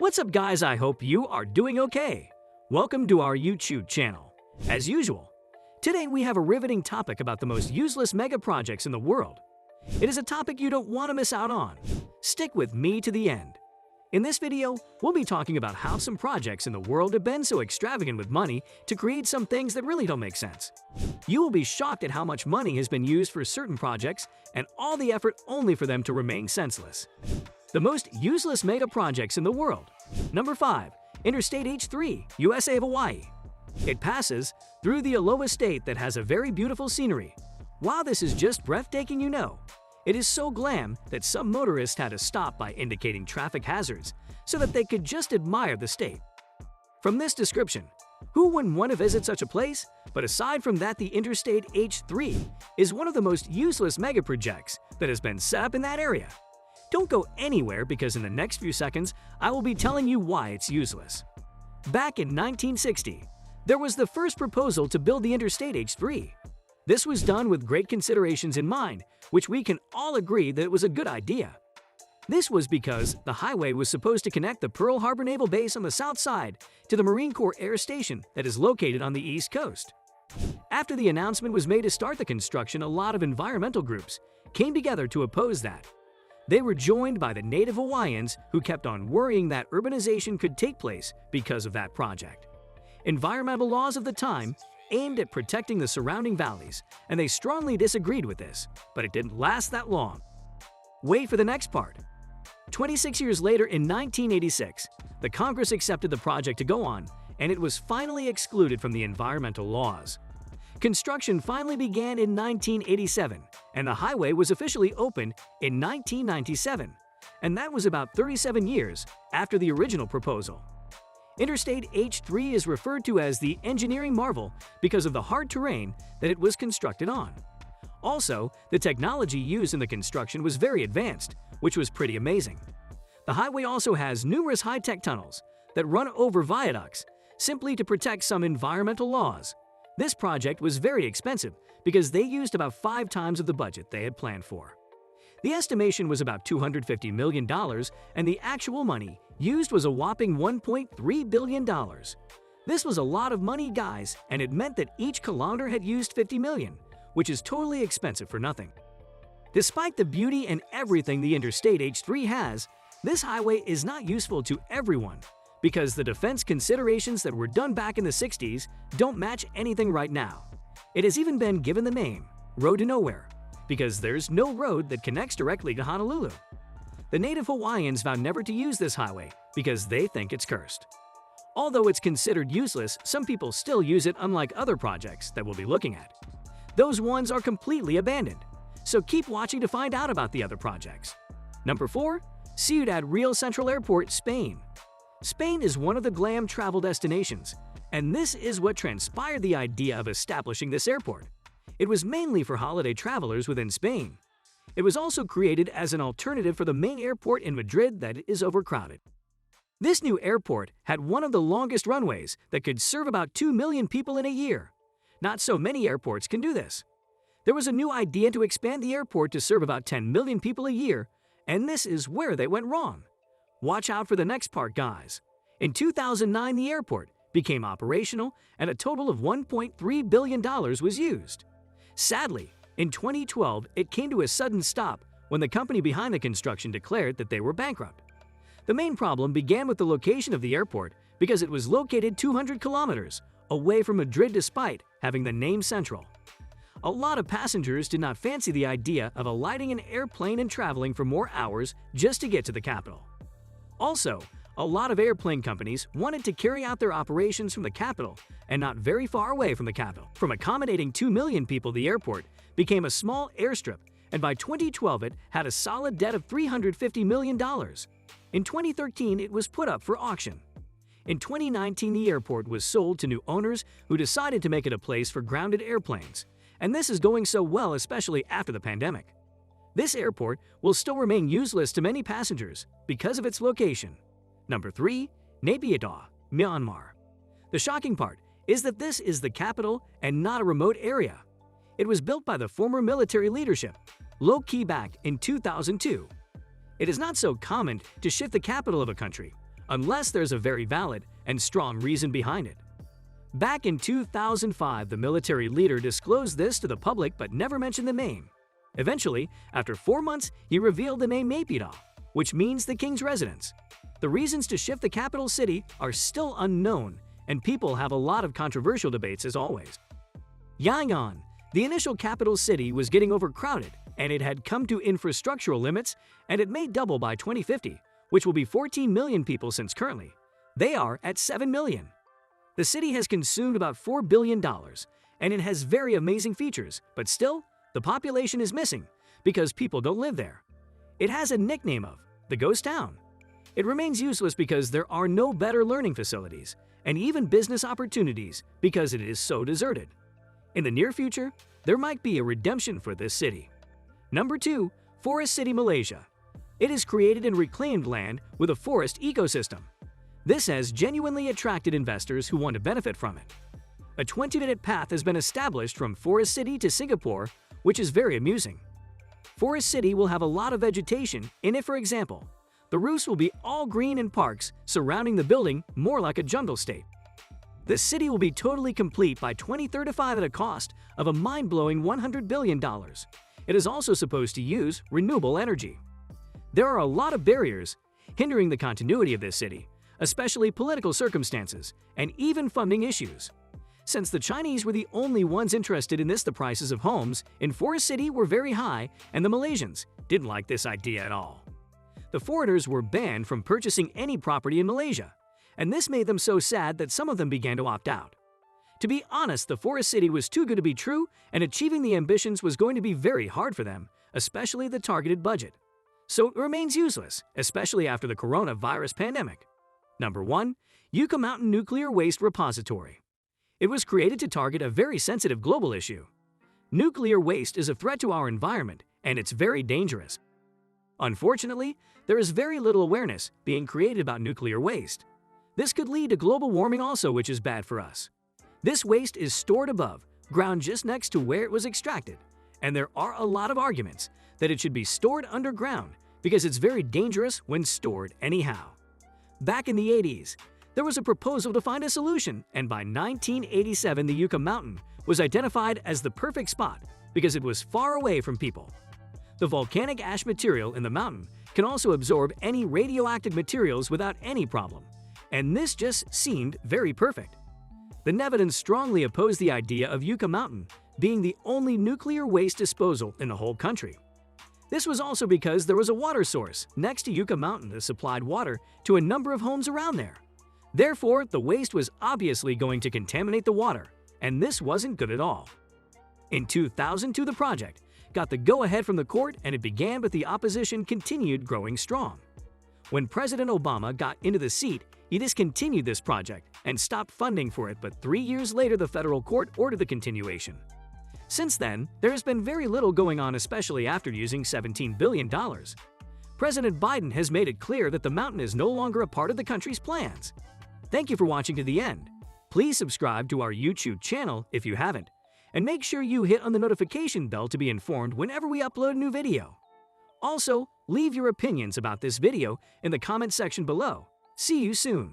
What's up, guys? I hope you are doing okay. Welcome to our YouTube channel. As usual, today we have a riveting topic about the most useless mega projects in the world. It is a topic you don't want to miss out on. Stick with me to the end. In this video, we'll be talking about how some projects in the world have been so extravagant with money to create some things that really don't make sense. You will be shocked at how much money has been used for certain projects and all the effort only for them to remain senseless. The most useless mega projects in the world. Number 5. Interstate H3, USA of Hawaii. It passes through the Aloha state that has a very beautiful scenery. While this is just breathtaking, it is so glam that some motorists had to stop by indicating traffic hazards so that they could just admire the state. From this description, who wouldn't want to visit such a place? But aside from that, the Interstate H3 is one of the most useless megaprojects that has been set up in that area. Don't go anywhere because in the next few seconds, I will be telling you why it's useless. Back in 1960, there was the first proposal to build the Interstate H3. This was done with great considerations in mind, which we can all agree that it was a good idea. This was because the highway was supposed to connect the Pearl Harbor Naval Base on the south side to the Marine Corps Air Station that is located on the East Coast. After the announcement was made to start the construction, a lot of environmental groups came together to oppose that. They were joined by the native Hawaiians who kept on worrying that urbanization could take place because of that project. Environmental laws of the time aimed at protecting the surrounding valleys, and they strongly disagreed with this, but it didn't last that long. Wait for the next part. 26 years later, in 1986, the Congress accepted the project to go on, and it was finally excluded from the environmental laws. Construction finally began in 1987, and the highway was officially opened in 1997, and that was about 37 years after the original proposal. Interstate H3 is referred to as the engineering marvel because of the hard terrain that it was constructed on. Also, the technology used in the construction was very advanced, which was pretty amazing. The highway also has numerous high-tech tunnels that run over viaducts simply to protect some environmental laws. This project was very expensive because they used about 5 times of the budget they had planned for. The estimation was about $250 million, and the actual money used was a whopping $1.3 billion. This was a lot of money, guys, and it meant that each kilometer had used $50 million, which is totally expensive for nothing. Despite the beauty and everything the Interstate H3 has, this highway is not useful to everyone because the defense considerations that were done back in the 60s don't match anything right now. It has even been given the name Road to Nowhere because there's no road that connects directly to Honolulu. The native Hawaiians vow never to use this highway because they think it's cursed. Although it's considered useless, some people still use it, unlike other projects that we'll be looking at. Those ones are completely abandoned, so keep watching to find out about the other projects. Number 4. Ciudad Real Central Airport, Spain. Spain is one of the glam travel destinations, and this is what transpired the idea of establishing this airport. It was mainly for holiday travelers within Spain. It was also created as an alternative for the main airport in Madrid that is overcrowded. This new airport had one of the longest runways that could serve about 2 million people in a year. Not so many airports can do this. There was a new idea to expand the airport to serve about 10 million people a year, and this is where they went wrong. Watch out for the next part, guys. In 2009, the airport became operational and a total of $1.3 billion was used. Sadly, in 2012, it came to a sudden stop when the company behind the construction declared that they were bankrupt. The main problem began with the location of the airport because it was located 200 kilometers away from Madrid despite having the name Central. A lot of passengers did not fancy the idea of alighting an airplane and traveling for more hours just to get to the capital. Also, a lot of airplane companies wanted to carry out their operations from the capital and not very far away from the capital. From accommodating 2 million people, the airport became a small airstrip, and by 2012 it had a solid debt of $350 million. In 2013, it was put up for auction. In 2019, the airport was sold to new owners who decided to make it a place for grounded airplanes, and this is going so well, especially after the pandemic. This airport will still remain useless to many passengers because of its location. Number 3. Naypyidaw, Myanmar. The shocking part is that this is the capital and not a remote area. It was built by the former military leadership, low-key back in 2002. It is not so common to shift the capital of a country, unless there's a very valid and strong reason behind it. Back in 2005, the military leader disclosed this to the public but never mentioned the name. Eventually, after 4 months, he revealed the name Naypyidaw, which means the king's residence. The reasons to shift the capital city are still unknown, and people have a lot of controversial debates as always. Yangon, the initial capital city, was getting overcrowded, and it had come to infrastructural limits, and it may double by 2050, which will be 14 million people since currently they are at 7 million. The city has consumed about $4 billion, and it has very amazing features, but still, the population is missing because people don't live there. It has a nickname of the Ghost Town. It remains useless because there are no better learning facilities and even business opportunities because it is so deserted. In the near future, there might be a redemption for this city. Number 2, Forest City, Malaysia. It is created in reclaimed land with a forest ecosystem. This has genuinely attracted investors who want to benefit from it. A 20-minute path has been established from Forest City to Singapore, which is very amusing. Forest City will have a lot of vegetation in it. For example, the roofs will be all green and parks surrounding the building, more like a jungle state. The city will be totally complete by 2035 at a cost of a mind-blowing $100 billion. It is also supposed to use renewable energy. There are a lot of barriers hindering the continuity of this city, especially political circumstances and even funding issues. Since the Chinese were the only ones interested in this, the prices of homes in Forest City were very high, and the Malaysians didn't like this idea at all. The foreigners were banned from purchasing any property in Malaysia, and this made them so sad that some of them began to opt out. To be honest, the Forest City was too good to be true, and achieving the ambitions was going to be very hard for them, especially the targeted budget. So it remains useless, especially after the coronavirus pandemic. Number 1, Yucca Mountain Nuclear Waste Repository. It was created to target a very sensitive global issue. Nuclear waste is a threat to our environment, and it's very dangerous. Unfortunately, there is very little awareness being created about nuclear waste. This could lead to global warming also, which is bad for us. This waste is stored above ground just next to where it was extracted, and there are a lot of arguments that it should be stored underground because it's very dangerous when stored anyhow. Back in the 80s, there was a proposal to find a solution, and by 1987 the Yucca Mountain was identified as the perfect spot because it was far away from people. The volcanic ash material in the mountain can also absorb any radioactive materials without any problem, and this just seemed very perfect. The Nevadans strongly opposed the idea of Yucca Mountain being the only nuclear waste disposal in the whole country. This was also because there was a water source next to Yucca Mountain that supplied water to a number of homes around there. Therefore, the waste was obviously going to contaminate the water, and this wasn't good at all. In 2002, the project got the go-ahead from the court, and it began, but the opposition continued growing strong. When President Obama got into the seat, he discontinued this project and stopped funding for it, but 3 years later the federal court ordered the continuation. Since then, there has been very little going on, especially after using $17 billion. President Biden has made it clear that the mountain is no longer a part of the country's plans. Thank you for watching to the end. Please subscribe to our YouTube channel if you haven't, and make sure you hit on the notification bell to be informed whenever we upload a new video. Also, leave your opinions about this video in the comment section below. See you soon.